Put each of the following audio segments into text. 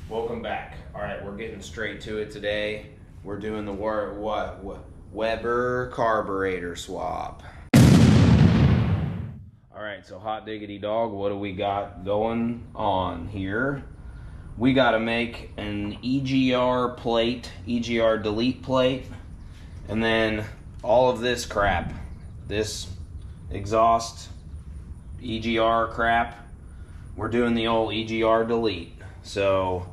Welcome back. All right, we're getting straight to it today. We're doing the Weber carburetor swap. All right, so hot diggity dog, what do we got going on here? We got to make an EGR plate, EGR delete plate, and then all of this crap, this exhaust EGR crap, we're doing the old EGR delete. So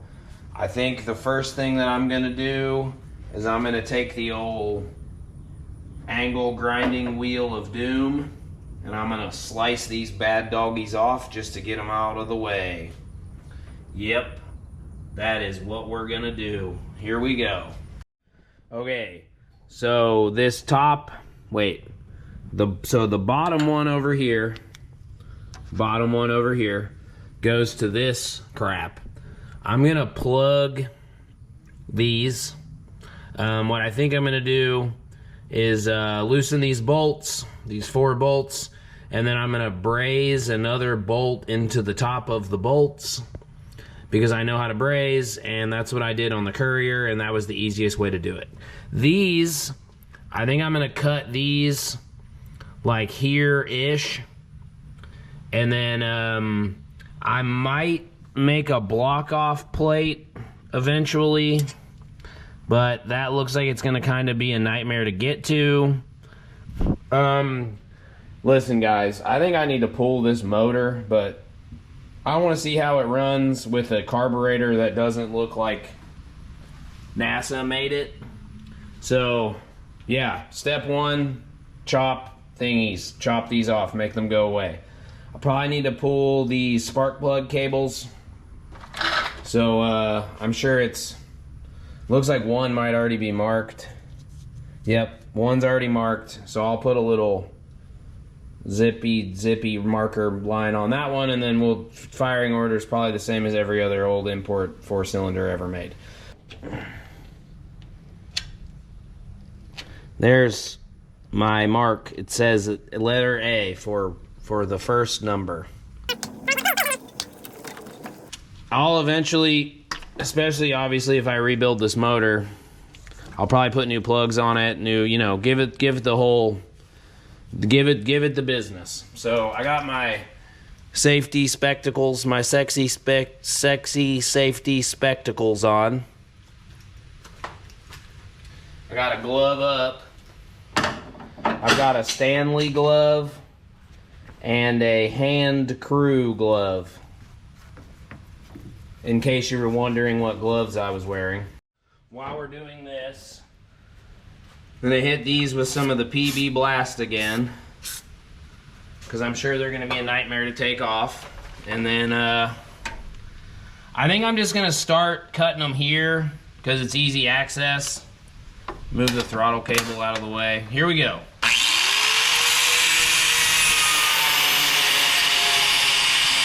I think the first thing that I'm gonna do is I'm gonna take the old angle grinding wheel of doom and I'm gonna slice these bad doggies off just to get them out of the way. Yep, that is what we're gonna do. Here we go. Okay, so this top, so the bottom one over here goes to this crap. I'm gonna plug these. What I think I'm gonna do is loosen these bolts, these 4 bolts, and then I'm gonna braze another bolt into the top of the bolts because I know how to braze, and that's what I did on the Courier, and that was the easiest way to do it. These, I think I'm gonna cut these like here-ish, and then I might make a block off plate eventually, but that looks like it's gonna kind of be a nightmare to get to. Listen guys, I think I need to pull this motor, but I want to see how it runs with a carburetor that doesn't look like NASA made it. So yeah, step 1, chop thingies, chop these off, make them go away. I probably need to pull these spark plug cables. So I'm sure looks like one might already be marked. Yep, one's already marked. So I'll put a little zippy marker line on that one, and then firing order is probably the same as every other old import 4-cylinder ever made. There's my mark. It says letter A for the first number. I'll eventually, especially obviously if I rebuild this motor, I'll probably put new plugs on it, new, you know, give it the business. So I got my safety spectacles, my sexy safety spectacles on. I got a glove up. I've got a Stanley glove and a hand crew glove, in case you were wondering what gloves I was wearing. While we're doing this, I'm gonna hit these with some of the PB Blast again, because I'm sure they're gonna be a nightmare to take off. And then I think I'm just gonna start cutting them here because it's easy access. Move the throttle cable out of the way. Here we go.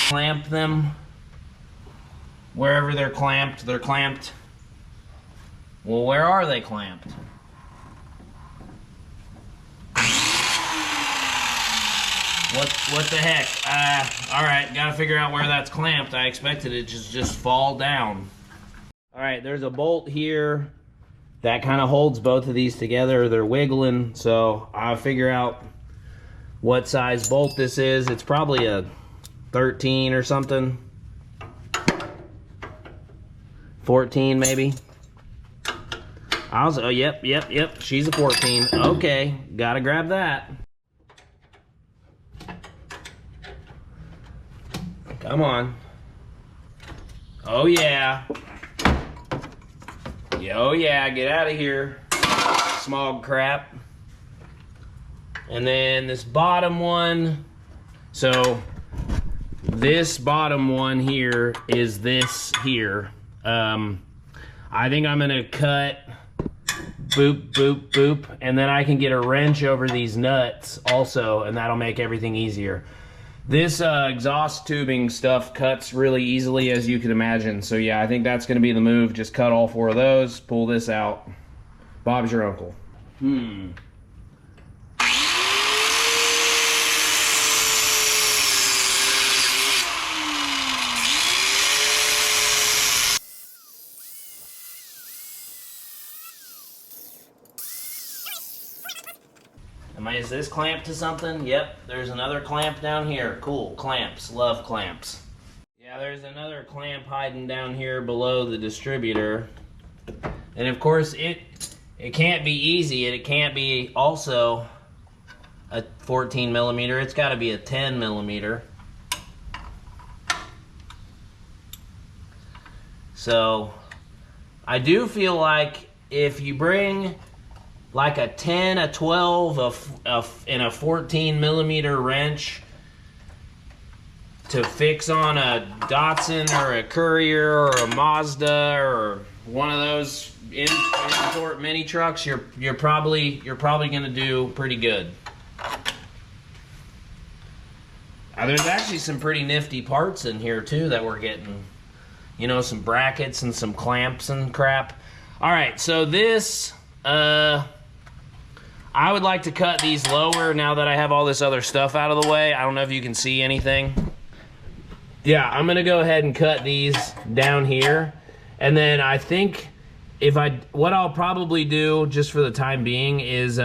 Clamp them. Wherever they're clamped, they're clamped. Well, where are they clamped? What the heck? Alright, gotta figure out where that's clamped. I expected it to just fall down. Alright, there's a bolt here that kind of holds both of these together. They're wiggling, so I'll figure out what size bolt this is. It's probably a 13 or something. 14 maybe. Yep, she's a 14. Okay, gotta grab that. Come on. Oh yeah. Oh yeah, get out of here, smog crap. And then this bottom one, so this bottom one here is this here. I think I'm gonna cut boop, boop, boop, and then I can get a wrench over these nuts also, and that'll make everything easier. This exhaust tubing stuff cuts really easily, as you can imagine. So yeah, I think that's gonna be the move. Just cut all 4 of those, pull this out. Bob's your uncle. Is this clamped to something? Yep, there's another clamp down here. Cool, clamps, love clamps. Yeah, there's another clamp hiding down here below the distributor. And of course, it can't be easy, and it can't be also a 14 millimeter. It's got to be a 10 millimeter. So I do feel like if you bring like a 10, a 12, and a 14 millimeter wrench to fix on a Datsun or a Courier or a Mazda or one of those import mini trucks, you're probably gonna do pretty good. There's actually some pretty nifty parts in here too that we're getting. You know, some brackets and some clamps and crap. All right, so this, I would like to cut these lower now that I have all this other stuff out of the way. I don't know if you can see anything. Yeah, I'm gonna go ahead and cut these down here. And then I think what I'll probably do just for the time being is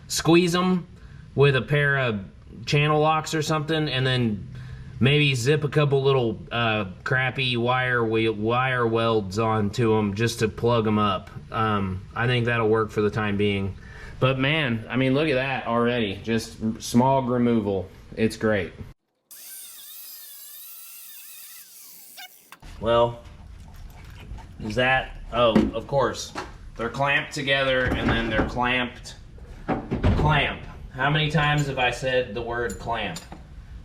squeeze them with a pair of channel locks or something, and then maybe zip a couple little crappy wire welds onto them just to plug them up. I think that'll work for the time being. But man, I mean, look at that already. Just smog removal. It's great. Well, is that... Oh, of course. They're clamped together, and then they're clamped. Clamp. How many times have I said the word clamp?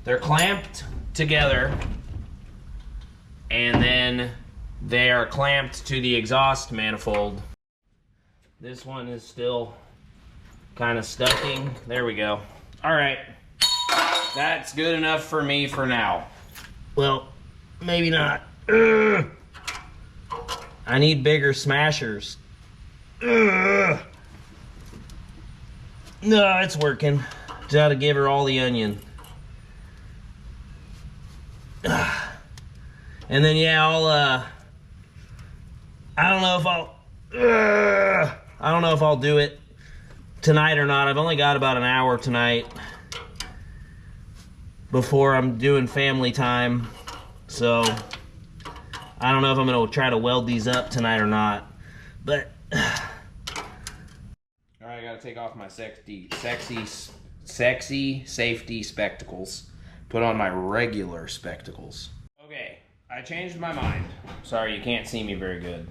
They're clamped together, and then they are clamped to the exhaust manifold. This one is still kind of stucking. There we go. All right, that's good enough for me for now. Well, maybe not. Ugh. I need bigger smashers. Ugh. No, it's working. Just gotta give her all the onion. And then yeah, I don't know if I'll do it tonight or not. I've only got about an hour tonight before I'm doing family time, so I don't know if I'm gonna try to weld these up tonight or not. But all right, I gotta take off my sexy safety spectacles. Put on my regular spectacles. Okay, I changed my mind. Sorry, you can't see me very good.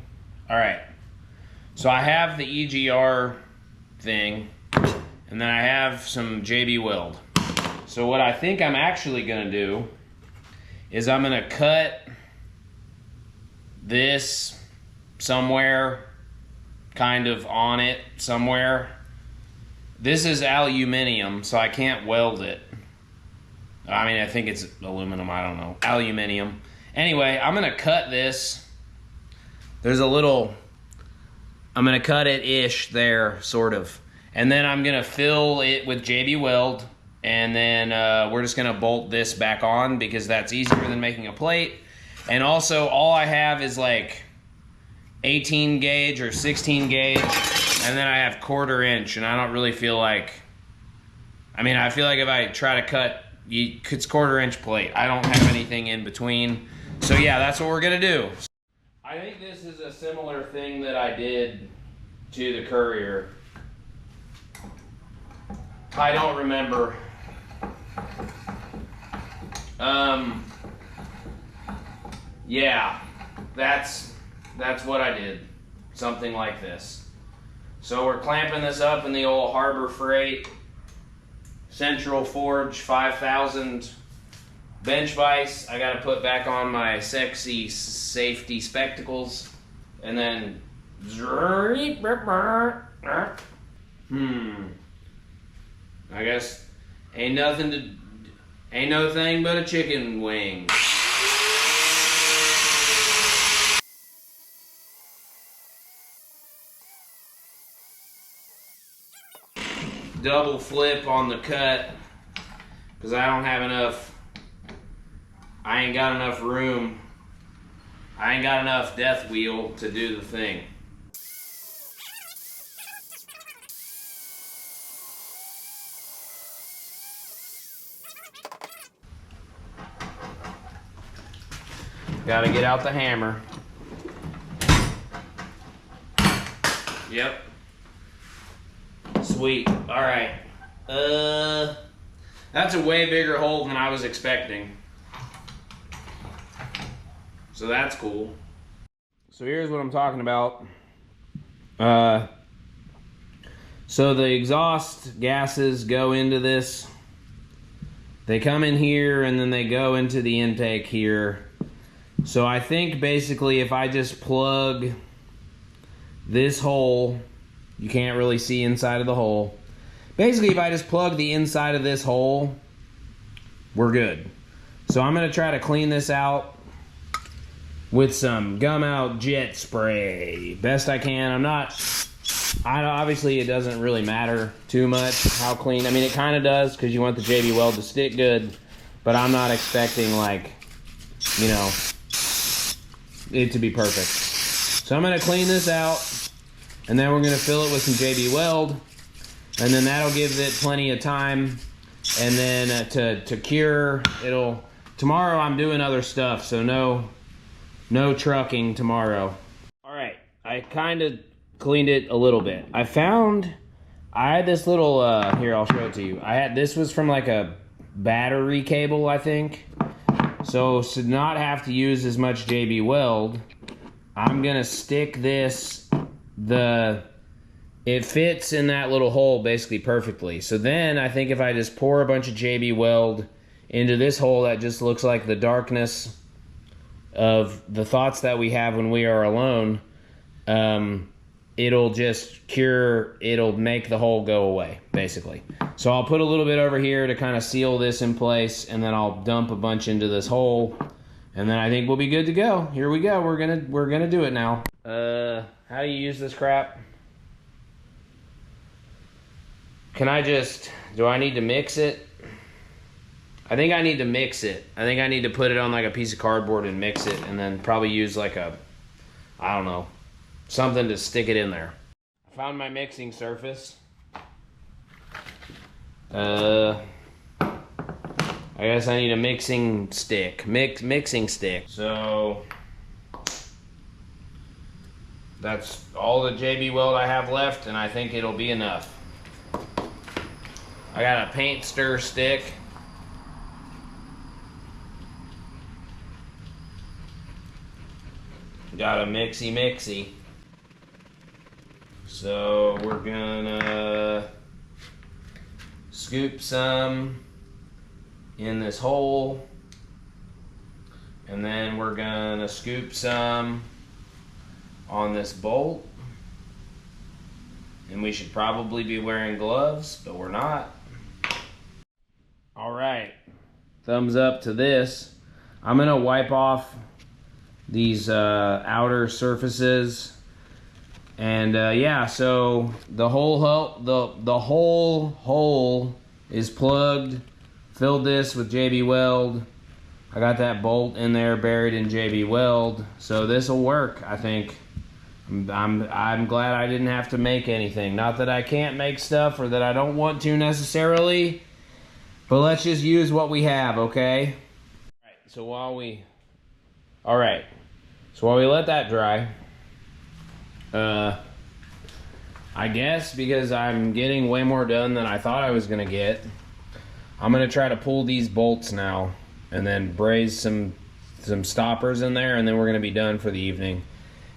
All right, so I have the EGR thing, and then I have some JB Weld. So what I think I'm actually gonna do is I'm gonna cut this somewhere, kind of on it somewhere. This is aluminum, so I can't weld it. I mean, I think it's aluminum, I don't know. Aluminum. Anyway, I'm gonna cut this. There's a little, I'm gonna cut it-ish there, sort of. And then I'm gonna fill it with JB Weld, and then we're just gonna bolt this back on because that's easier than making a plate. And also, all I have is like 18 gauge or 16 gauge, and then I have 1/4 inch, and I don't really feel like, I mean, I feel like if I try to cut, it's 1/4 inch plate. I don't have anything in between. So yeah, that's what we're gonna do. I think this is a similar thing that I did to the Courier. I don't remember. Yeah, that's what I did. Something like this. So we're clamping this up in the old Harbor Freight Central Forge 5000 bench vise. I gotta put back on my sexy safety spectacles, and then I guess ain't no thing but a chicken wing. Double flip on the cut because I don't have enough. I ain't got enough room. I ain't got enough death wheel to do the thing. Gotta get out the hammer. Yep. Sweet. All right. That's a way bigger hole than I was expecting. So that's cool. So here's what I'm talking about. So the exhaust gases go into this. They come in here and then they go into the intake here. So I think basically if I just plug this hole, you can't really see inside of the hole. Basically if I just plug the inside of this hole, we're good. So I'm gonna try to clean this out with some gum out jet spray. Best I can. Obviously it doesn't really matter too much how clean. I mean, it kind of does because you want the JB Weld to stick good, but I'm not expecting, like, you know, it to be perfect. So I'm gonna clean this out and then we're gonna fill it with some JB Weld, and then that'll give it plenty of time. And then to cure, tomorrow I'm doing other stuff, so no trucking tomorrow. All right, I kind of cleaned it a little bit. I had this little, here, I'll show it to you. This was from like a battery cable, I think. So to not have to use as much JB Weld, I'm gonna stick this, it fits in that little hole basically perfectly. So then I think if I just pour a bunch of JB Weld into this hole that just looks like the darkness of the thoughts that we have when we are alone, it'll just cure, it'll make the hole go away, basically. So I'll put a little bit over here to kind of seal this in place, and then I'll dump a bunch into this hole, and then I think we'll be good to go. Here we go, we're gonna do it now. How do you use this crap? Do I need to mix it? I think I need to mix it. I think I need to put it on like a piece of cardboard and mix it, and then probably use like I don't know, something to stick it in there. I found my mixing surface. I guess I need a mixing stick. Mixing stick. So that's all the JB Weld I have left, and I think it'll be enough. I got a paint stir stick. Got a mixy. So we're gonna scoop some in this hole, and then we're gonna scoop some on this bolt, and we should probably be wearing gloves, but we're not. All right, thumbs up to this. I'm gonna wipe off these outer surfaces, and yeah, so the whole hole is plugged. Filled this with JB Weld. I got that bolt in there buried in JB Weld, so this will work, I think. I'm glad I didn't have to make anything. Not that I can't make stuff or that I don't want to necessarily, but let's just use what we have, okay? So while we let that dry, I guess because I'm getting way more done than I thought I was gonna get, I'm gonna try to pull these bolts now and then braze some stoppers in there, and then we're gonna be done for the evening.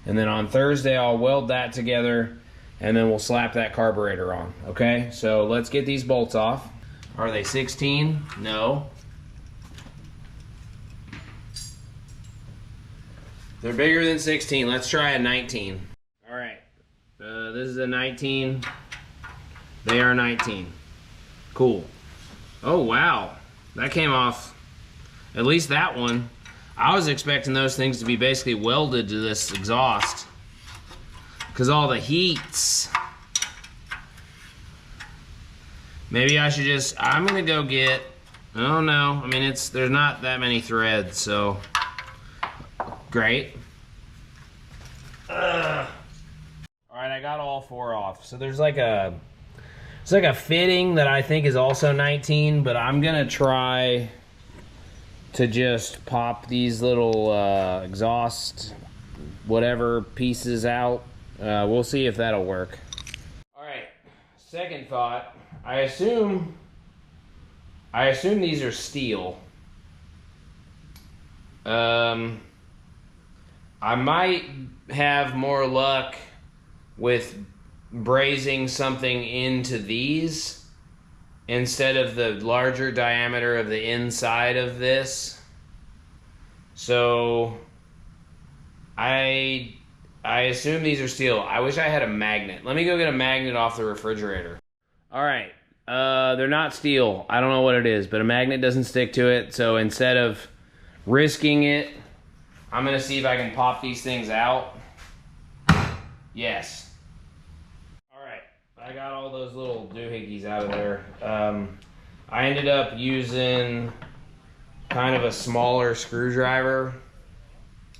And then on Thursday I'll weld that together, and then we'll slap that carburetor on, okay? So let's get these bolts off. Are they 16? No. They're bigger than 16. Let's try a 19. All right, this is a 19. They are 19. Cool. Oh, wow. That came off, at least that one. I was expecting those things to be basically welded to this exhaust because all the heats. Maybe I should I'm gonna go get, oh no, I mean there's not that many threads, so great. All right, I got all 4 off. So there's like a fitting that I think is also 19, but I'm gonna try to just pop these little exhaust whatever pieces out. We'll see if that'll work. All right, second thought. I assume these are steel. I might have more luck with brazing something into these instead of the larger diameter of the inside of this. So I assume these are steel. I wish I had a magnet. Let me go get a magnet off the refrigerator. All right, they're not steel. I don't know what it is, but a magnet doesn't stick to it. So instead of risking it, I'm gonna see if I can pop these things out. Yes. All right, I got all those little doohickeys out of there. I ended up using kind of a smaller screwdriver,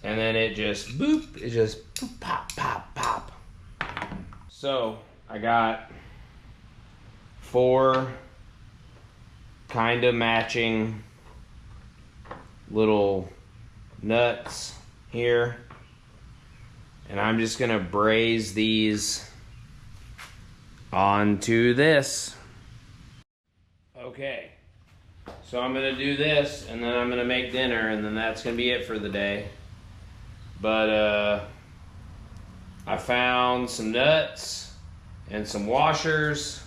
and then it just boop, pop, pop, pop. So I got 4 kind of matching little nuts here, and I'm just gonna braze these onto this. Okay, so I'm gonna do this, and then I'm gonna make dinner, and then that's gonna be it for the day. But I found some nuts and some washers,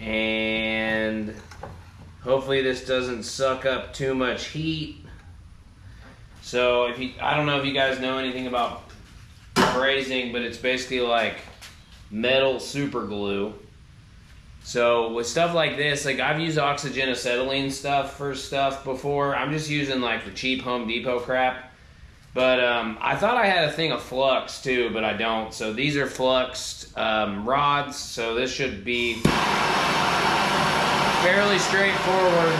and hopefully this doesn't suck up too much heat. So I don't know if you guys know anything about brazing, but it's basically like metal super glue. So with stuff like this, like I've used oxygen acetylene stuff for stuff before. I'm just using like the cheap Home Depot crap. But I thought I had a thing of flux too, but I don't. So these are fluxed rods, so this should be fairly straightforward.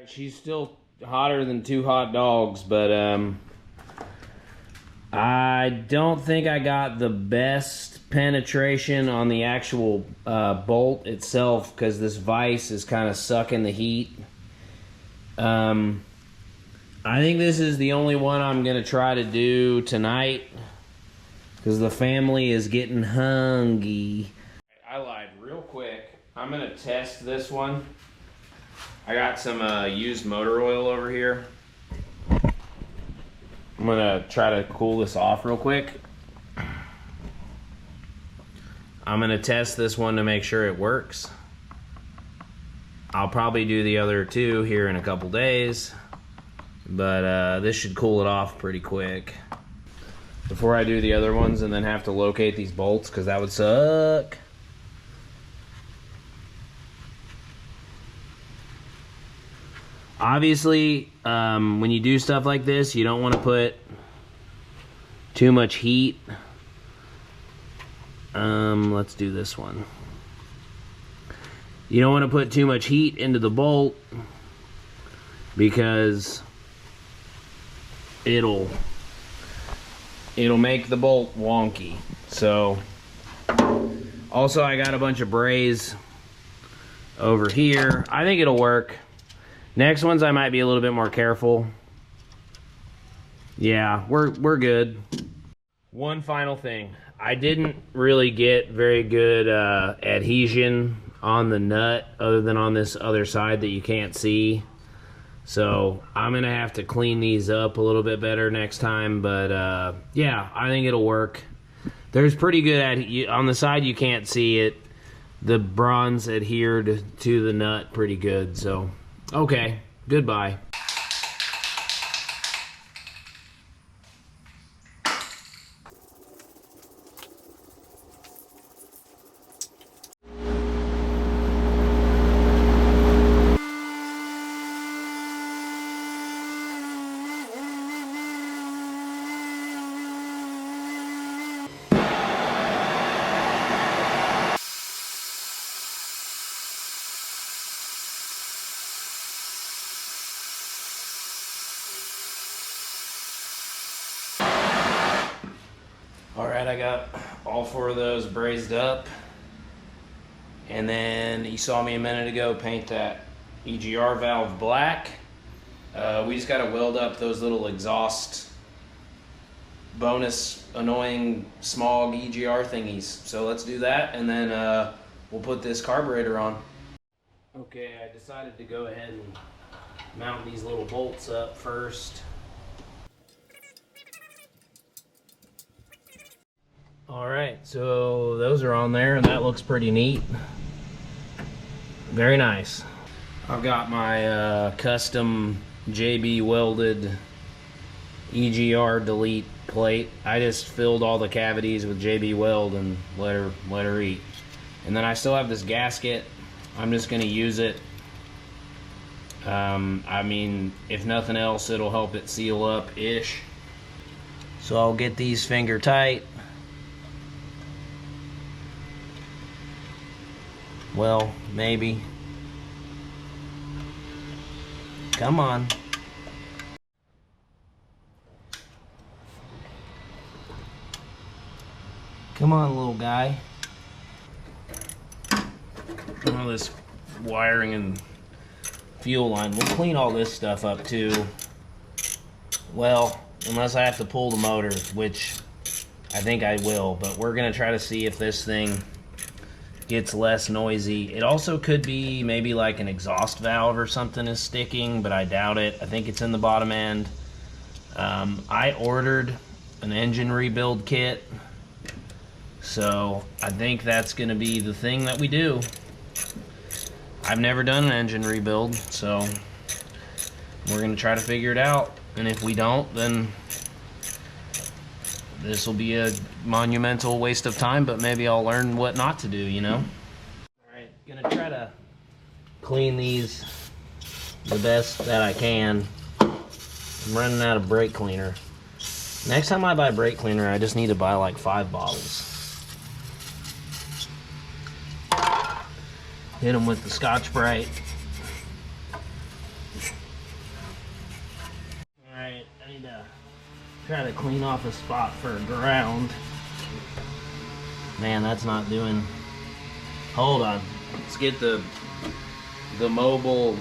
She's still hotter than 2 hot dogs, but I don't think I got the best penetration on the actual bolt itself, because this vise is kind of sucking the heat. I think this is the only one I'm gonna try to do tonight, because the family is getting hungry. I lied real quick. I'm gonna test this one. I got some used motor oil over here. I'm gonna try to cool this off real quick. I'm gonna test this one to make sure it works. I'll probably do the other 2 here in a couple days, but this should cool it off pretty quick before I do the other ones and then have to locate these bolts, because that would suck. Obviously, when you do stuff like this, you don't want to put too much heat. Let's do this one. You don't want to put too much heat into the bolt, because it'll make the bolt wonky. So, also I got a bunch of braze over here. I think it'll work. Next ones I might be a little bit more careful. Yeah, we're good. One final thing. I didn't really get very good adhesion on the nut, other than on this other side that you can't see. So I'm gonna have to clean these up a little bit better next time, but yeah, I think it'll work. There's pretty good on the side you can't see it. the bronze adhered to the nut pretty good. So, okay, goodbye. Alright, I got all 4 of those brazed up. And then you saw me a minute ago paint that EGR valve black. We just got to weld up those little exhaust bonus annoying smog EGR thingies. So let's do that, and then we'll put this carburetor on. Okay, I decided to go ahead and mount these little bolts up first. Alright, so those are on there, and that looks pretty neat. Very nice. I've got my custom JB welded EGR delete plate. I just filled all the cavities with JB weld and let her eat. And then I still have this gasket. I'm just going to use it. I mean, if nothing else, it'll help it seal up-ish. So I'll get these finger tight. Well, maybe. Come on. Come on, little guy. All this wiring and fuel line. We'll clean all this stuff up too. Well, unless I have to pull the motor, which I think I will, but we're gonna try to see if this thing gets less noisy. It also could be maybe like an exhaust valve or something is sticking, but I doubt it. I think it's in the bottom end. I ordered an engine rebuild kit, so I think that's gonna be the thing that we do. I've never done an engine rebuild, so we're gonna try to figure it out, and if we don't, then this will be a monumental waste of time, but maybe I'll learn what not to do, you know? Alright, gonna try to clean these the best that I can. I'm running out of brake cleaner. Next time I buy brake cleaner, I just need to buy like 5 bottles. Hit them with the Scotch-Brite. Alright, I need to try to clean off a spot for ground. Man, that's not doing. Hold on. Let's get the mobile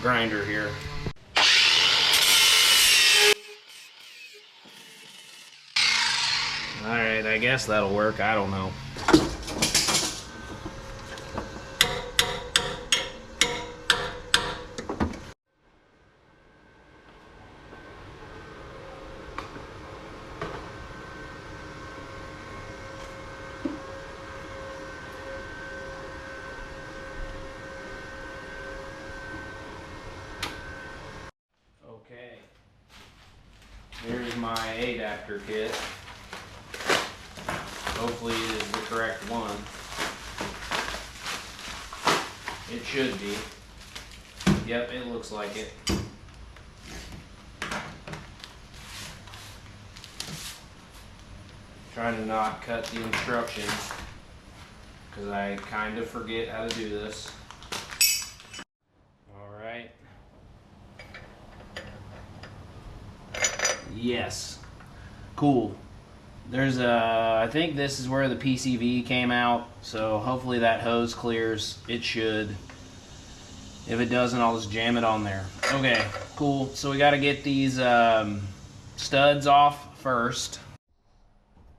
grinder here. Alright, I guess that'll work. I don't know. Okay, here's my adapter kit. Hopefully it is the correct one. It should be. Yep, it looks like it. Trying to not cut the instructions because I kind of forget how to do this. Alright. Yes. Cool. There's a, I think this is where the PCV came out, so hopefully that hose clears. It should. If it doesn't, I'll just jam it on there. Okay, cool. So we got to get these studs off first.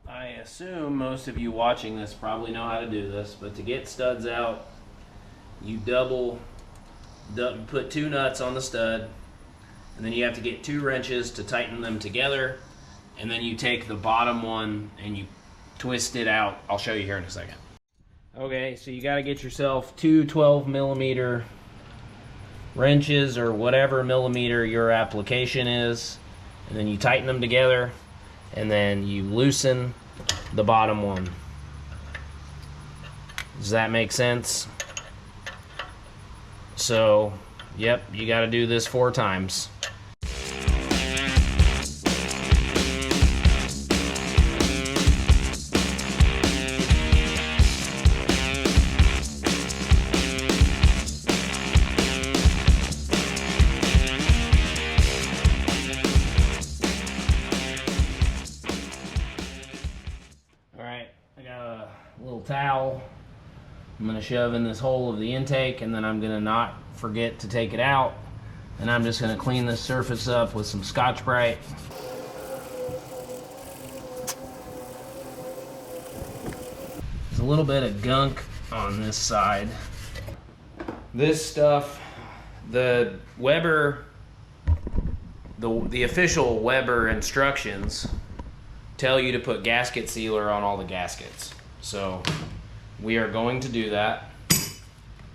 I assume most of you watching this probably know how to do this, but to get studs out, you put 2 nuts on the stud, and then you have to get 2 wrenches to tighten them together, and then you take the bottom one and you twist it out. I'll show you here in a second. Okay, so you got to get yourself two 12mm wrenches or whatever millimeter your application is, and then you tighten them together, and then you loosen the bottom one. Does that make sense? So, yep, you got to do this 4 times. Alright, I got a little towel. I'm going to shove in this hole of the intake, and then I'm going to not forget to take it out. And I'm just going to clean this surface up with some Scotch-Brite. There's a little bit of gunk on this side. This stuff, the Weber, the official Weber instructions tell you to put gasket sealer on all the gaskets. So we are going to do that.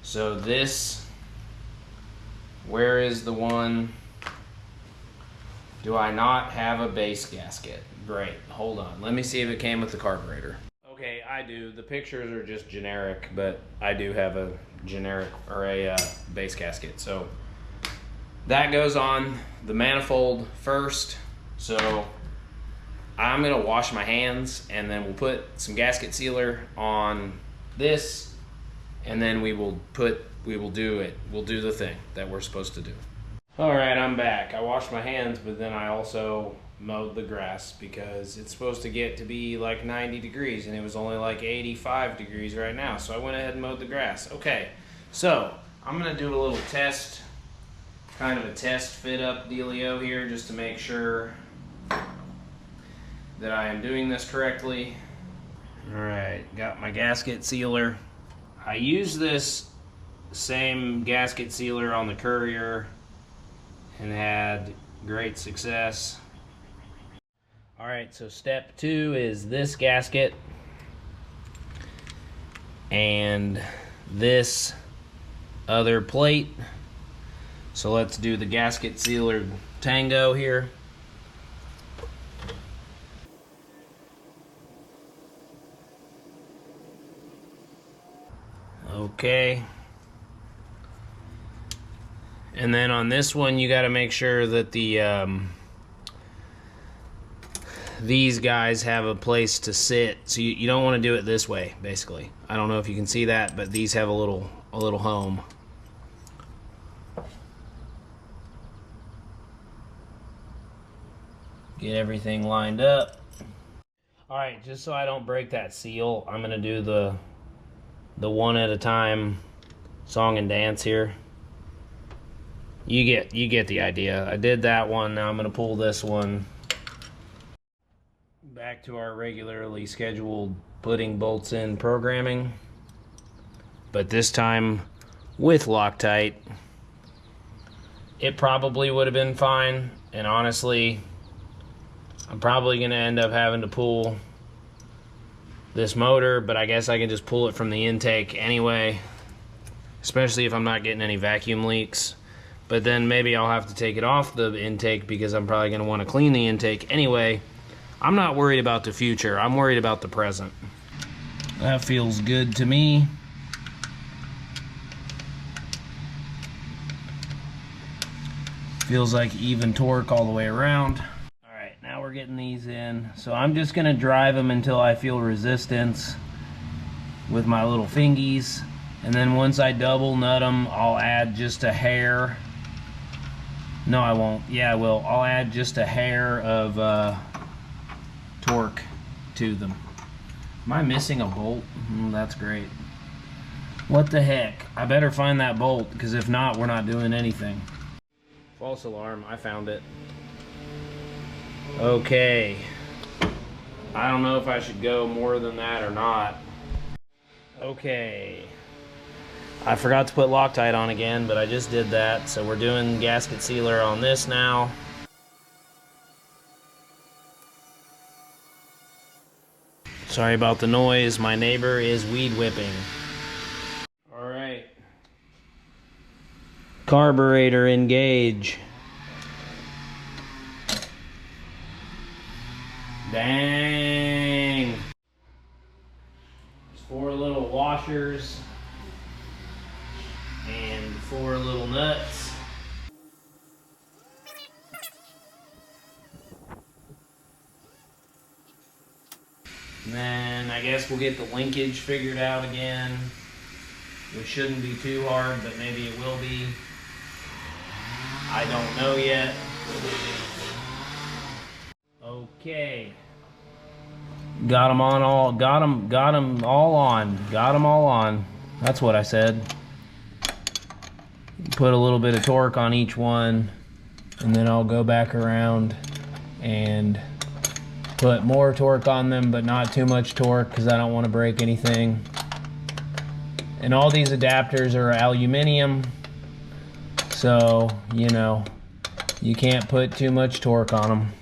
So this, where is the one? Do I not have a base gasket? Great, hold on. Let me see if it came with the carburetor. Okay, I do. The pictures are just generic, but I do have a generic or a base gasket. So that goes on the manifold first. So I'm gonna wash my hands, and then we'll put some gasket sealer on this, and then we'll do the thing that we're supposed to do. All right, I'm back. I washed my hands, but then I also mowed the grass because it's supposed to get to be like 90 degrees, and it was only like 85 degrees right now. So I went ahead and mowed the grass. Okay, so I'm gonna do a little test, kind of a test fit up dealio here, just to make sure that I am doing this correctly. All right, got my gasket sealer. I use this same gasket sealer on the Courier and had great success. All right, so step 2 is this gasket and this other plate. So let's do the gasket sealer tango here. Okay. And then on this one, you got to make sure that the these guys have a place to sit. So you don't want to do it this way, basically. I don't know if you can see that, but these have a little home. Get everything lined up. All right, just so I don't break that seal, I'm gonna do the one at a time song and dance here. You get the idea. I did that one. Now I'm gonna pull this one. Back to our regularly scheduled putting bolts in programming, but this time with Loctite. It probably would have been fine, and honestly, I'm probably gonna end up having to pull this motor, but I guess I can just pull it from the intake anyway, especially if I'm not getting any vacuum leaks. But then maybe I'll have to take it off the intake because I'm probably gonna want to clean the intake anyway. I'm not worried about the future, I'm worried about the present. That feels good to me. Feels like even torque all the way around. All right, now we're getting these in. So I'm just gonna drive them until I feel resistance with my little fingies. And then once I double nut them, I'll add just a hair. No, I won't. Yeah, I will. I'll add just a hair of torque to them. Am I missing a bolt? That's great. What the heck? I better find that bolt, because if not, we're not doing anything. False alarm, I found it. Okay. I don't know if I should go more than that or not. Okay. I forgot to put Loctite on again, but I just did that, so we're doing gasket sealer on this now. Sorry about the noise. My neighbor is weed whipping. All right. Carburetor engage. Dang. There's 4 little washers and 4 little nuts. And then I guess we'll get the linkage figured out again, which shouldn't be too hard, but maybe it will be. I don't know yet. Okay. Got them on all, got them all on. That's what I said. Put a little bit of torque on each one, and then I'll go back around and put more torque on them, but not too much torque because I don't want to break anything. And all these adapters are aluminum, so you know you can't put too much torque on them.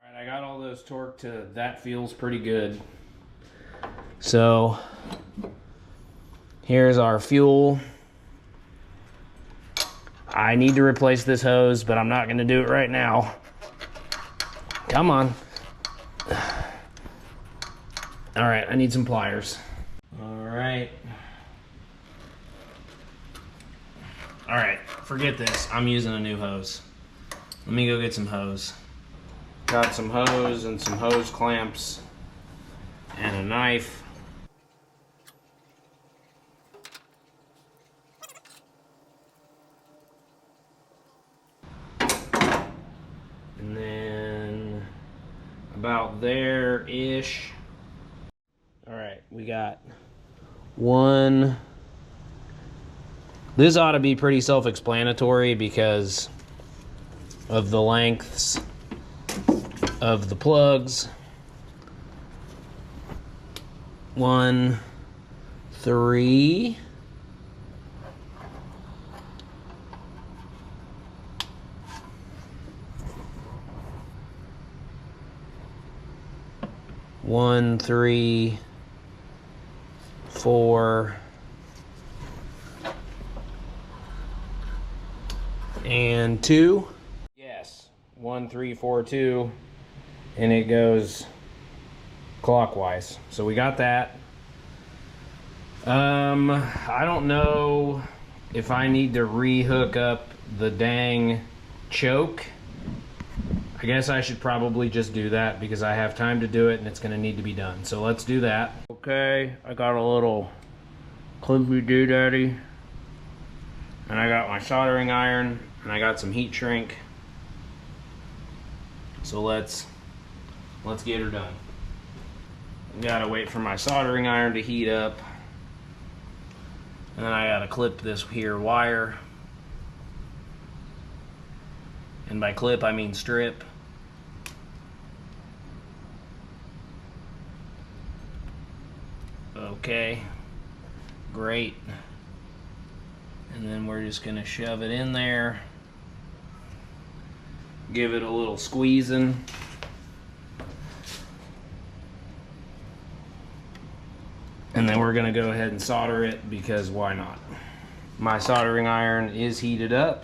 All right, I got all those torque to that feels pretty good. So here's our fuel. I need to replace this hose, but I'm not going to do it right now. Come on. All right, I need some pliers. All right. All right, forget this. I'm using a new hose. Let me go get some hose. Got some hose and some hose clamps and a knife. And then about there-ish. All right, we got one. This ought to be pretty self-explanatory because of the lengths of the plugs. 1, 3. One, 3, 4, and 2. Yes, 1, 3, 4, 2, and it goes clockwise. So we got that. I don't know if I need to re-hook up the dang choke. I guess I should probably just do that because I have time to do it and it's going to need to be done. So let's do that. Okay, I got a little clippy doodaddy, and I got my soldering iron, and I got some heat shrink. So let's get her done. Gotta wait for my soldering iron to heat up, and then I gotta clip this here wire. And by clip I mean strip. Okay, great. And then we're just gonna shove it in there, give it a little squeezing. And then we're gonna go ahead and solder it because why not? My soldering iron is heated up.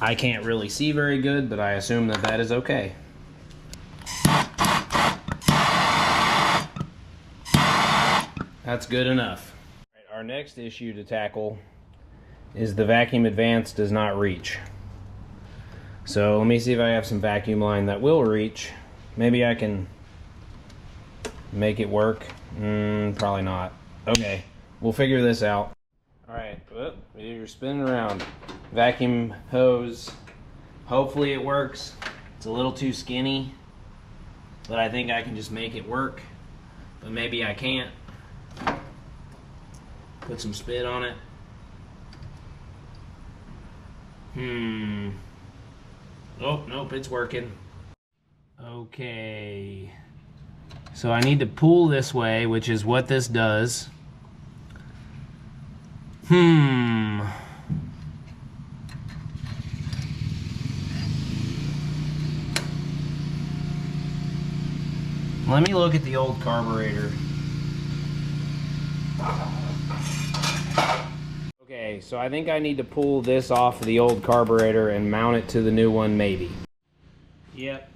I can't really see very good, but I assume that that is okay. That's good enough. Right, our next issue to tackle is the vacuum advance does not reach. So let me see if I have some vacuum line that will reach. Maybe I can make it work. Probably not. Okay, we'll figure this out. All right, whoop, you're spinning around. Vacuum hose. Hopefully it works. It's a little too skinny, but I think I can just make it work. But maybe I can't. Put some spit on it. Oh, nope, it's working. Okay. So I need to pull this way, which is what this does. Let me look at the old carburetor. Okay, so I think I need to pull this off of the old carburetor and mount it to the new one, maybe. Yep.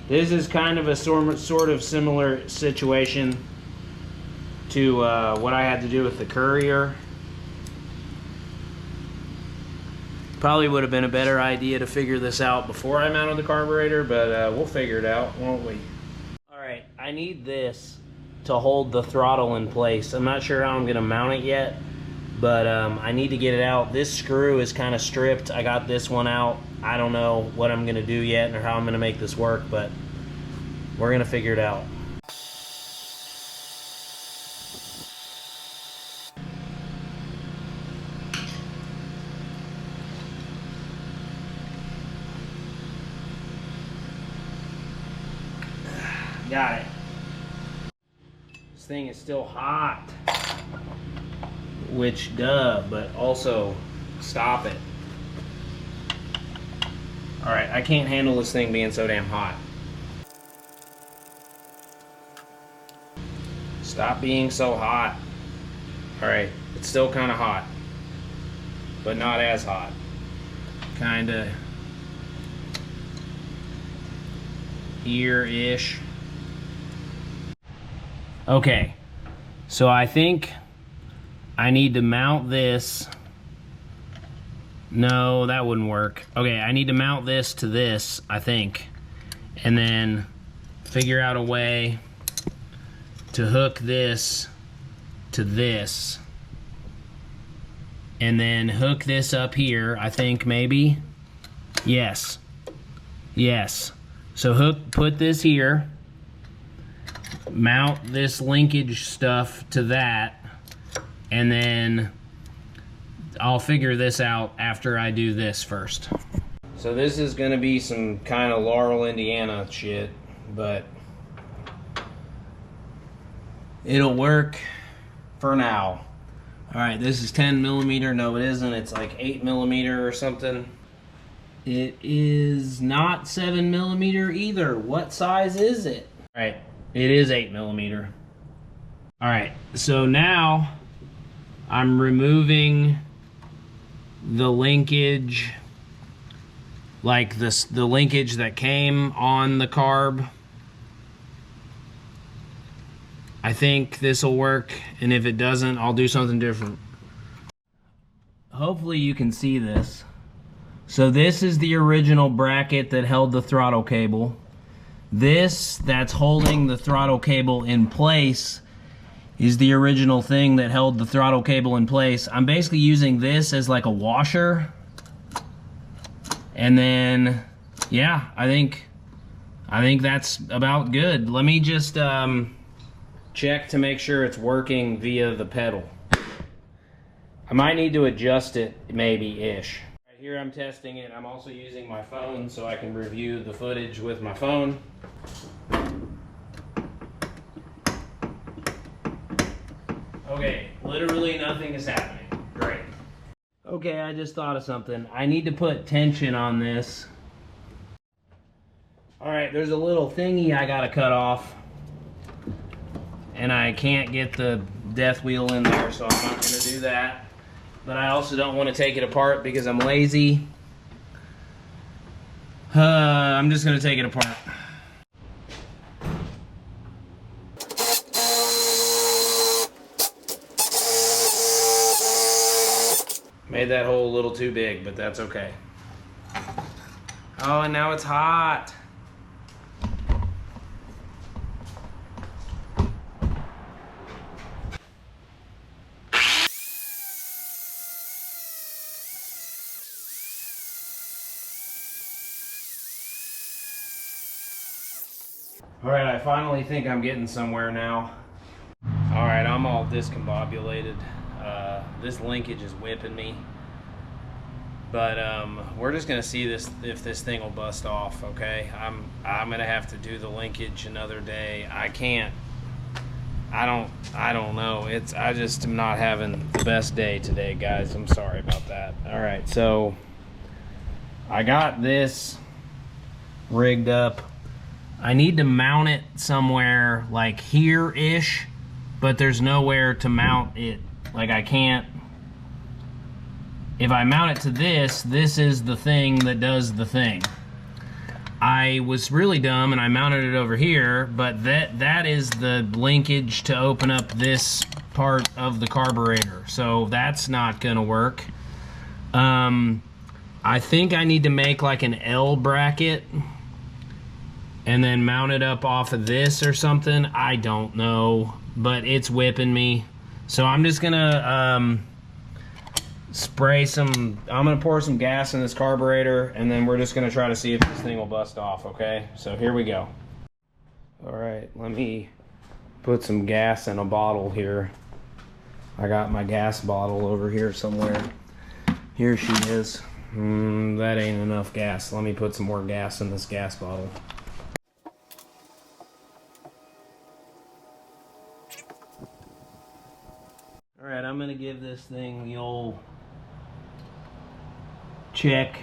This is kind of a sort of similar situation to what I had to do with the Courier. Probably would have been a better idea to figure this out before I mounted the carburetor, but we'll figure it out, won't we? Alright, I need this to hold the throttle in place. I'm not sure how I'm going to mount it yet, but I need to get it out. This screw is kind of stripped. I got this one out. I don't know what I'm going to do yet or how I'm going to make this work, but we're going to figure it out. Got it. This thing is still hot. Which, duh, but also stop it. Alright, I can't handle this thing being so damn hot. Stop being so hot. Alright, it's still kind of hot. But not as hot. Kinda here-ish. Okay, so I think I need to mount this. No, that wouldn't work. Okay, I need to mount this to this, I think, and then figure out a way to hook this to this, and then hook this up here, I think, maybe. Yes. Yes. So put this here. Mount this linkage stuff to that, and then I'll figure this out after I do this first. So this is gonna be some kind of Laurel, Indiana shit, but it'll work for now. All right, this is 10 millimeter. No, it isn't. It's like 8 millimeter or something. It is not 7 millimeter either. What size is it? All right. It is 8 millimeter. Alright, so now I'm removing the linkage, like the linkage that came on the carb. I think this will work, and if it doesn't, I'll do something different. Hopefully you can see this. So this is the original bracket that held the throttle cable. This that's holding the throttle cable in place is the original thing that held the throttle cable in place. I'm basically using this as like a washer. And then, yeah, I think that's about good. Let me just check to make sure it's working via the pedal. I might need to adjust it, maybe-ish. Here I'm testing it. I'm also using my phone so I can review the footage with my phone. Okay, literally nothing is happening. Great. Okay, I just thought of something. I need to put tension on this. Alright, there's a little thingy I gotta cut off. And I can't get the death wheel in there, so I'm not gonna do that. But I also don't want to take it apart because I'm lazy. I'm just going to take it apart. Made that hole a little too big, but that's okay. Oh, and now it's hot. Alright, I finally think I'm getting somewhere now. Alright, I'm all discombobulated. This linkage is whipping me. But we're just gonna see if this thing will bust off, okay? I'm gonna have to do the linkage another day. I don't know. I just am not having the best day today, guys. I'm sorry about that. Alright, so I got this rigged up. I need to mount it somewhere like here-ish, but there's nowhere to mount it. Like I can't, if I mount it to this, this is the thing that does the thing. I was really dumb and I mounted it over here, but that is the linkage to open up this part of the carburetor. So that's not gonna work. I think I need to make like an L bracket and then mount it up off of this or something. I don't know, but it's whipping me. So I'm just gonna spray some, I'm gonna pour some gas in this carburetor, and then we're just gonna try to see if this thing will bust off, okay? So here we go. All right, let me put some gas in a bottle here. I got my gas bottle over here somewhere. Here she is. That ain't enough gas. Let me put some more gas in this gas bottle. All right, I'm gonna give this thing the old check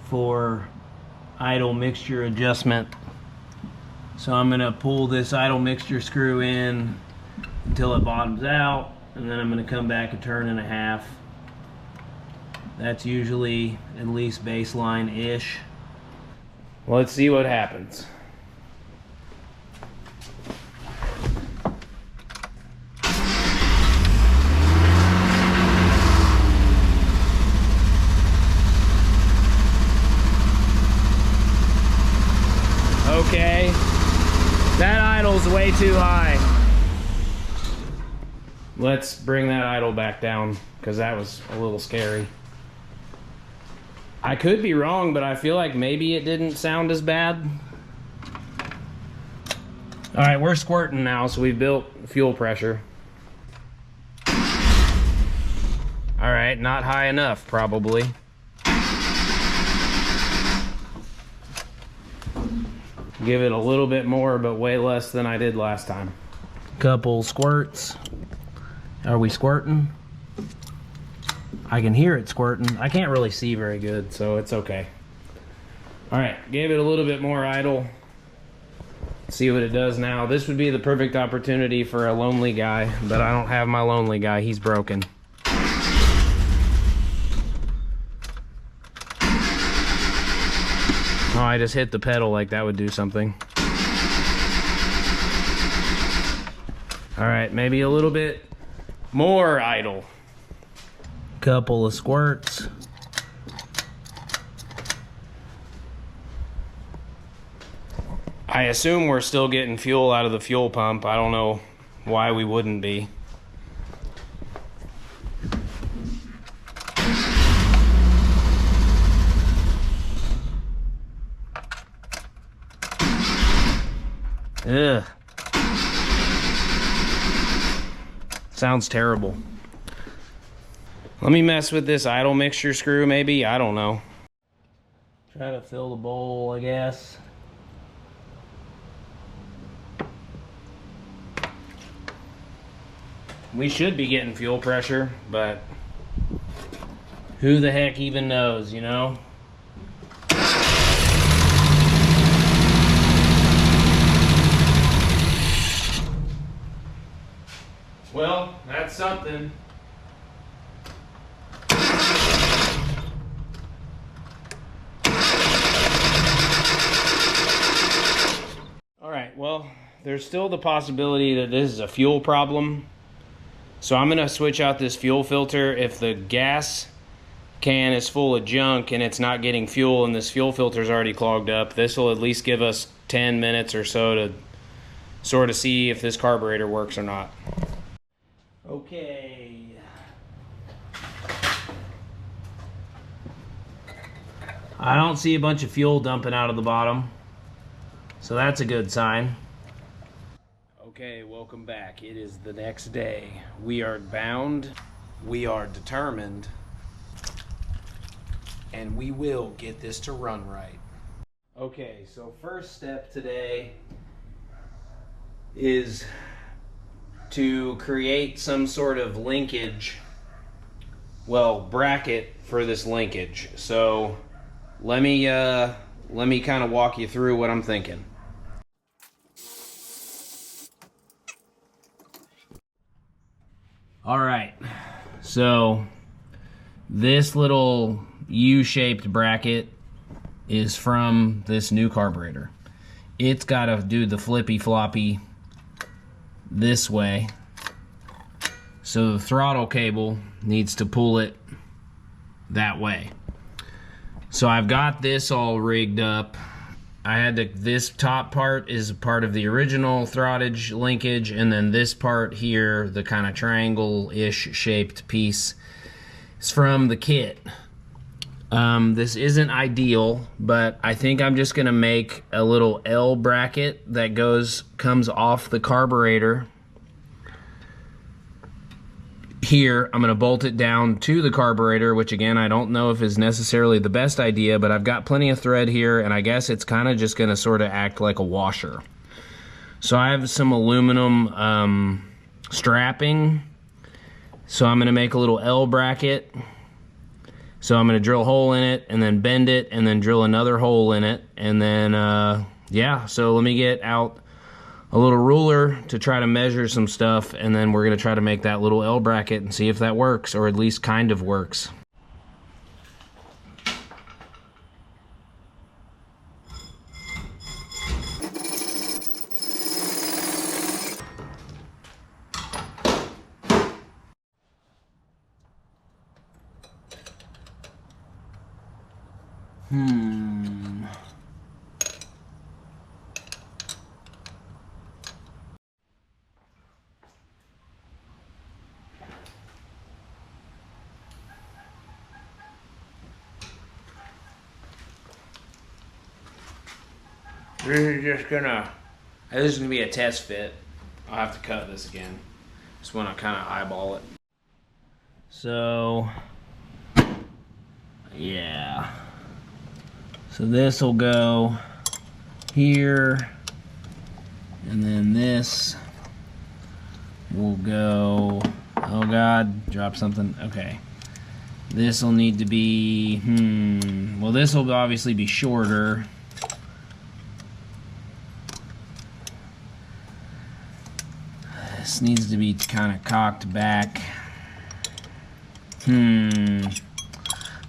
for idle mixture adjustment. So I'm gonna pull this idle mixture screw in until it bottoms out, and then I'm gonna come back a turn and a half. That's usually at least baseline-ish. Let's see what happens. Okay, that idle's way too high. Let's bring that idle back down, because that was a little scary. I could be wrong, but I feel like maybe it didn't sound as bad. All right, we're squirting now, so we've built fuel pressure. All right, not high enough, probably. Give it a little bit more, but way less than I did last time. Couple squirts. Are we squirting? I can hear it squirting. I can't really see very good, so it's okay. All right, gave it a little bit more idle. See what it does now. This would be the perfect opportunity for a lonely guy, but I don't have my lonely guy. He's broken. Oh, I just hit the pedal like that would do something. All right, maybe a little bit more idle. Couple of squirts. I assume we're still getting fuel out of the fuel pump. I don't know why we wouldn't be. Ugh. Sounds terrible. Let me mess with this idle mixture screw maybe, I don't know. Try to fill the bowl, I guess. We should be getting fuel pressure, but who the heck even knows, you know? Well, that's something. All right, well, there's still the possibility that this is a fuel problem. So I'm gonna switch out this fuel filter. If the gas can is full of junk and it's not getting fuel and this fuel filter is already clogged up, this will at least give us 10 minutes or so to sort of see if this carburetor works or not. Okay. I don't see a bunch of fuel dumping out of the bottom, so that's a good sign. Okay, welcome back. It is the next day. We are bound, we are determined, and we will get this to run right. Okay, so first step today is to create some sort of linkage, well, bracket for this linkage. So let me kind of walk you through what I'm thinking. All right, so this little U-shaped bracket is from this new carburetor. It's got to do the flippy floppy this way, so the throttle cable needs to pull it that way. So I've got this all rigged up. I had to, this top part is a part of the original throttage linkage, and then this part here, the kind of triangle-ish shaped piece, is from the kit. This isn't ideal, but I think I'm just gonna make a little L bracket that comes off the carburetor. Here, I'm going to bolt it down to the carburetor, which again, I don't know if is necessarily the best idea, but I've got plenty of thread here, and I guess it's kind of just going to sort of act like a washer. So I have some aluminum strapping, so I'm going to make a little L bracket. So I'm going to drill a hole in it, and then bend it, and then drill another hole in it, and then, yeah, so let me get out a little ruler to try to measure some stuff, and then we're going to try to make that little L bracket and see if that works, or at least kind of works. This is gonna be a test fit. I'll have to cut this again. Just want to kind of eyeball it. So, yeah. So this will go here, and then this will go, oh God, drop something, okay. This will need to be, well, this will obviously be shorter. This needs to be kind of cocked back. I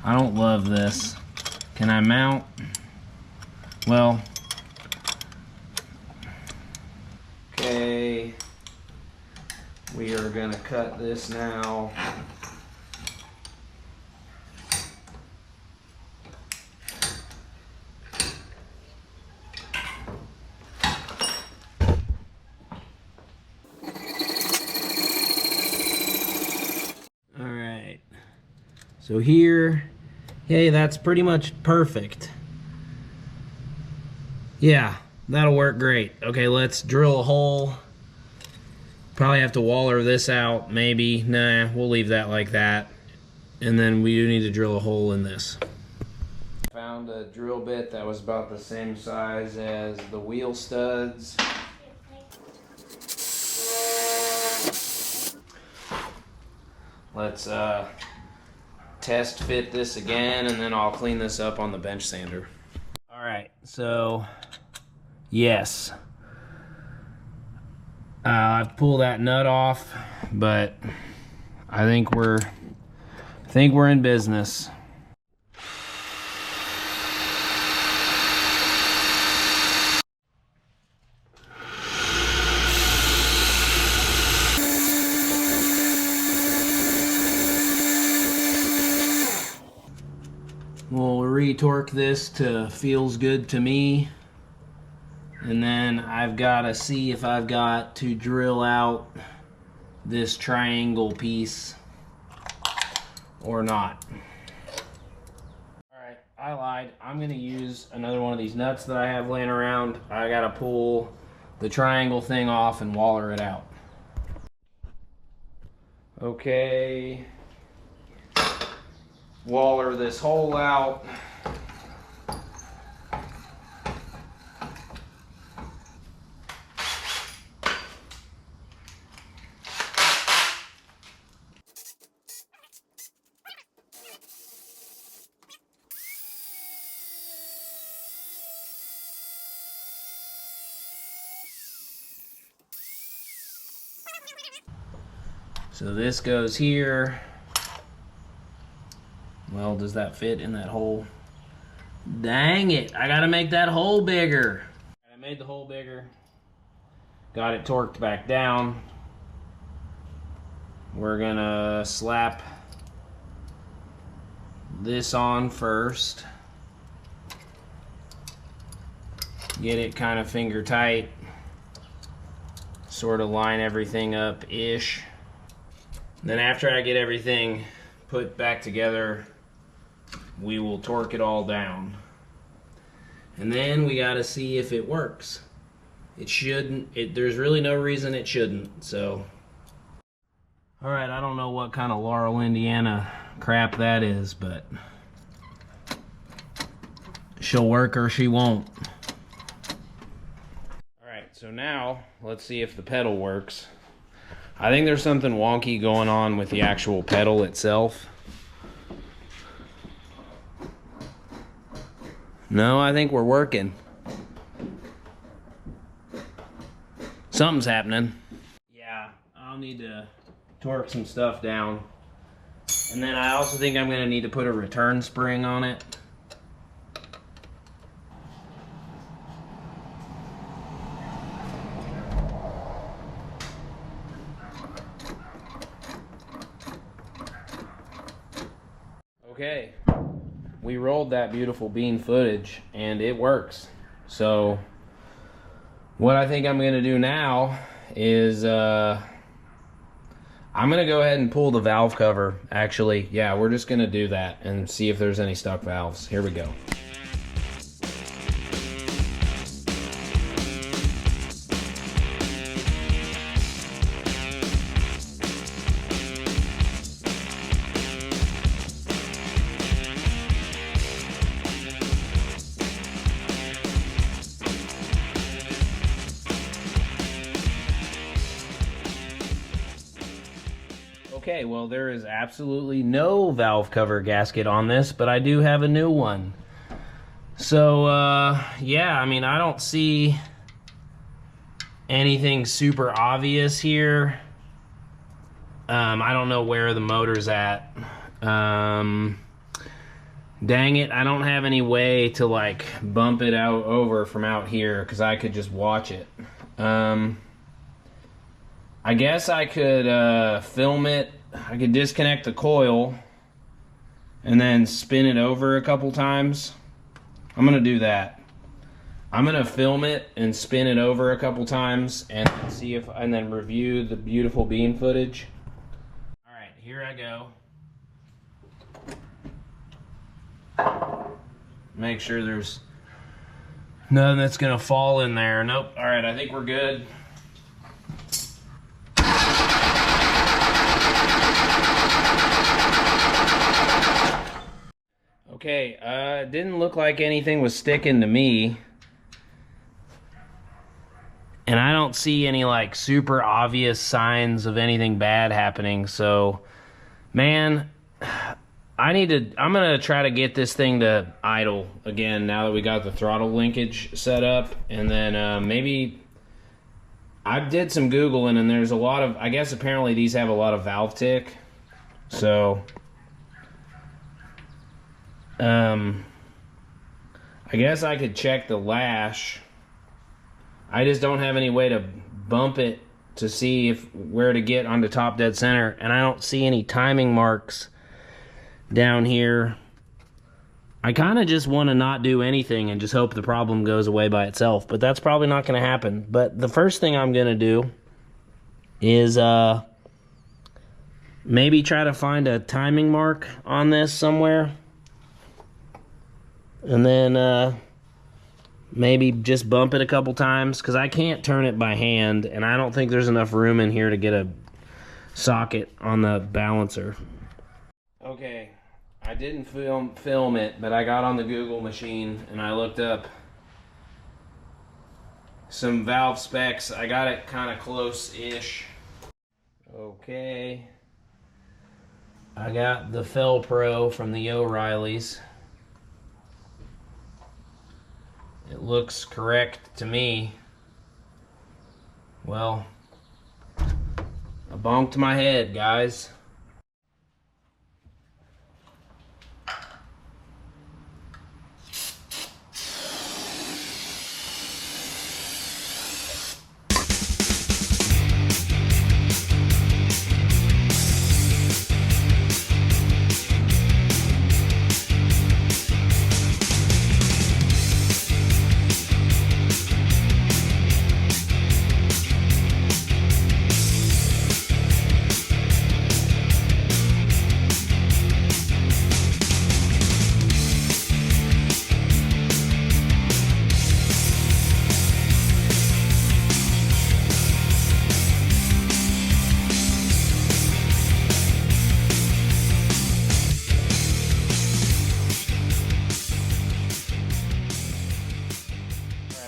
don't love this. Can I mount? Well, okay. We are gonna cut this now. So here, hey, that's pretty much perfect. Yeah, that'll work great. Okay, let's drill a hole. Probably have to waller this out, maybe. Nah, we'll leave that like that. And then we do need to drill a hole in this. Found a drill bit that was about the same size as the wheel studs. Let's test fit this again, and then I'll clean this up on the bench sander. All right, so yes, I've pulled that nut off, but I think we're in business. We'll re-torque this to feels good to me, and then I've got to see if I've got to drill out this triangle piece or not. Alright, I lied. I'm going to use another one of these nuts that I have laying around. I got to pull the triangle thing off and waller it out. Okay. Waller this hole out. So this goes here. Well, does that fit in that hole? Dang it, I gotta make that hole bigger. I made the hole bigger. Got it torqued back down. We're gonna slap this on first. Get it kind of finger tight. Sort of line everything up-ish. Then after I get everything put back together, we will torque it all down. And then we gotta see if it works. It shouldn't, there's really no reason it shouldn't, so. All right, I don't know what kind of Laurel, Indiana crap that is, but she'll work or she won't. All right, so now let's see if the pedal works. I think there's something wonky going on with the actual pedal itself. No, I think we're working. Something's happening. Yeah, I'll need to torque some stuff down. And then I also think I'm gonna need to put a return spring on it. Okay, we rolled that beautiful bean footage and it works. So what I think I'm gonna do now is I'm gonna go ahead and pull the valve cover. Actually, yeah, we're just gonna do that and see if there's any stuck valves. Here we go. Okay, well, there is absolutely no valve cover gasket on this, but I do have a new one. So, yeah, I mean, I don't see anything super obvious here. I don't know where the motor's at. Dang it, I don't have any way to, like, bump it out over from out here, because I could just watch it. I guess I could film it. I could disconnect the coil and then spin it over a couple times. I'm gonna do that. I'm gonna film it and spin it over a couple times and see if, and then review the beautiful bean footage. All right, here I go. Make sure there's nothing that's gonna fall in there. Nope. All right, I think we're good. Okay, it didn't look like anything was sticking to me. And I don't see any like super obvious signs of anything bad happening. So, man, I'm gonna try to get this thing to idle again now that we got the throttle linkage set up. And then maybe, I did some Googling and there's a lot of, I guess apparently these have a lot of valve tick. So, I guess I could check the lash. I just don't have any way to bump it to see if where to get onto top dead center, and I don't see any timing marks down here. I kind of just want to not do anything and just hope the problem goes away by itself, but that's probably not going to happen. But the first thing I'm going to do is maybe try to find a timing mark on this somewhere. And then maybe just bump it a couple times, because I can't turn it by hand, and I don't think there's enough room in here to get a socket on the balancer. Okay, I didn't film it, but I got on the Google machine and I looked up some valve specs. I got it kind of close-ish. Okay, I got the Fel Pro from the YOURE's. It looks correct to me. Well, I bonked my head, guys.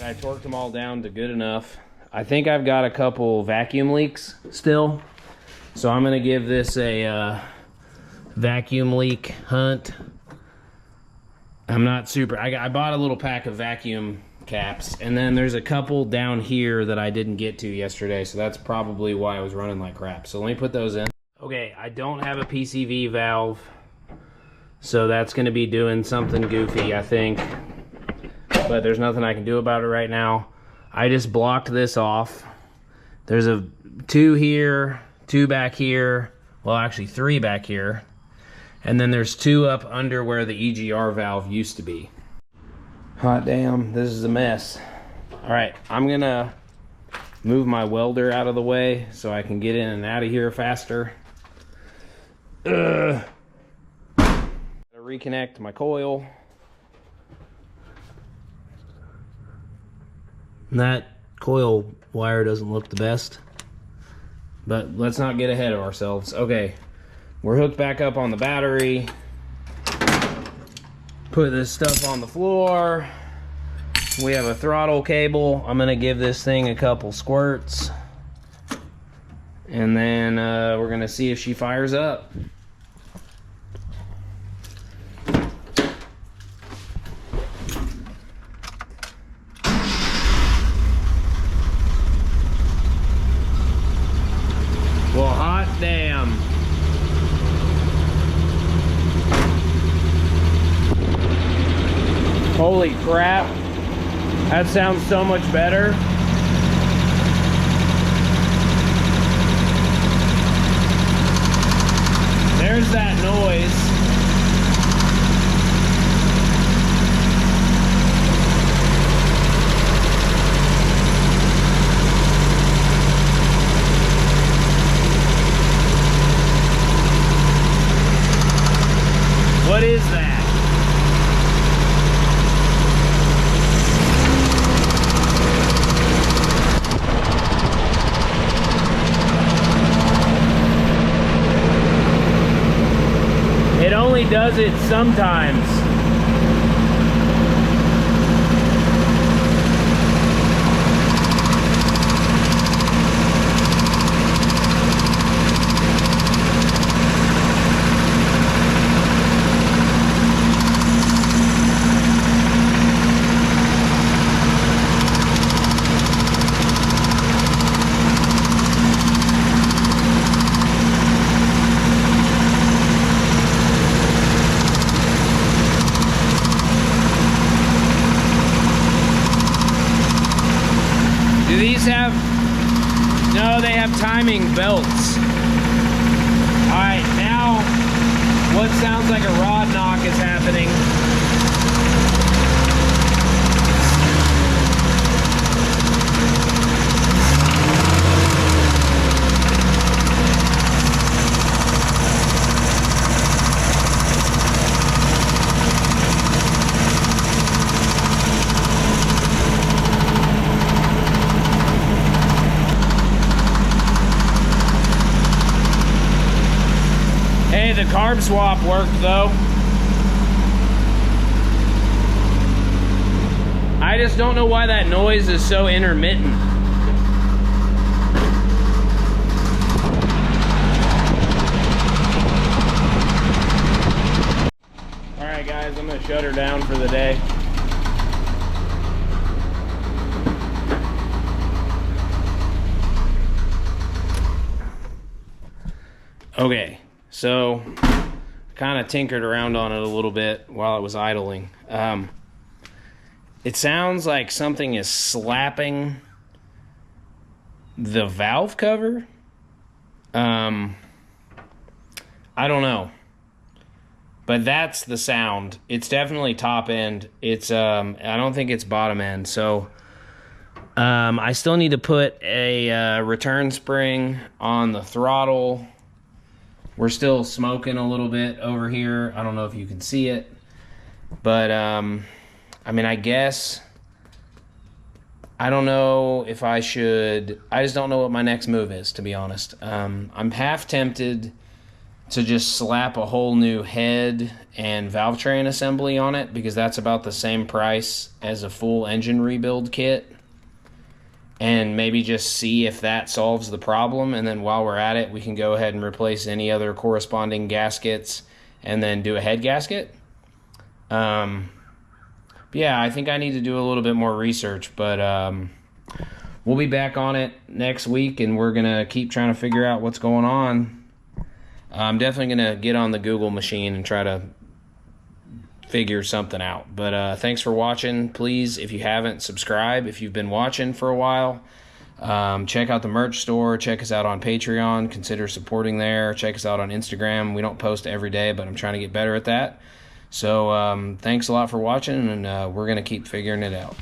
I torqued them all down to good enough. I think I've got a couple vacuum leaks still, so I'm gonna give this a vacuum leak hunt. I'm not super, I bought a little pack of vacuum caps, and then there's a couple down here that I didn't get to yesterday, so that's probably why I was running like crap. So let me put those in. Okay, I don't have a PCV valve, so that's gonna be doing something goofy, I think. But there's nothing I can do about it right now. I just blocked this off. There's a 2 here, 2 back here, well actually 3 back here, and then there's 2 up under where the EGR valve used to be. Hot damn, this is a mess. All right, I'm gonna move my welder out of the way so I can get in and out of here faster. Gotta reconnect my coil. That coil wire doesn't look the best, but let's not get ahead of ourselves. Okay, we're hooked back up on the battery. Put this stuff on the floor. We have a throttle cable. I'm gonna give this thing a couple squirts, and then we're gonna see if she fires up. Well, hot damn. Holy crap. That sounds so much better. There's that noise. What is that? It only does it sometimes. Do these have, no, they have timing belts. All right, now what sounds like a rod knock is happening. Hey, the carb swap worked though. I just don't know why that noise is so intermittent. All right, guys, I'm gonna shut her down for the day. Okay, so kind of tinkered around on it a little bit while it was idling. It sounds like something is slapping the valve cover. I don't know, but that's the sound. It's definitely top end. It's I don't think it's bottom end. So I still need to put a return spring on the throttle. We're still smoking a little bit over here. I don't know if you can see it, but I mean, I guess I don't know if I should. I just don't know what my next move is, to be honest. I'm half tempted to just slap a whole new head and valve train assembly on it, because that's about the same price as a full engine rebuild kit, and maybe just see if that solves the problem. And then while we're at it, we can go ahead and replace any other corresponding gaskets and then do a head gasket. Yeah, I think I need to do a little bit more research, but we'll be back on it next week, and we're going to keep trying to figure out what's going on. I'm definitely going to get on the Google machine and try to figure something out. But thanks for watching. Please, if you haven't, subscribe. If you've been watching for a while, check out the merch store. Check us out on Patreon. Consider supporting there. Check us out on Instagram. We don't post every day, but I'm trying to get better at that. So thanks a lot for watching, and we're going to keep figuring it out.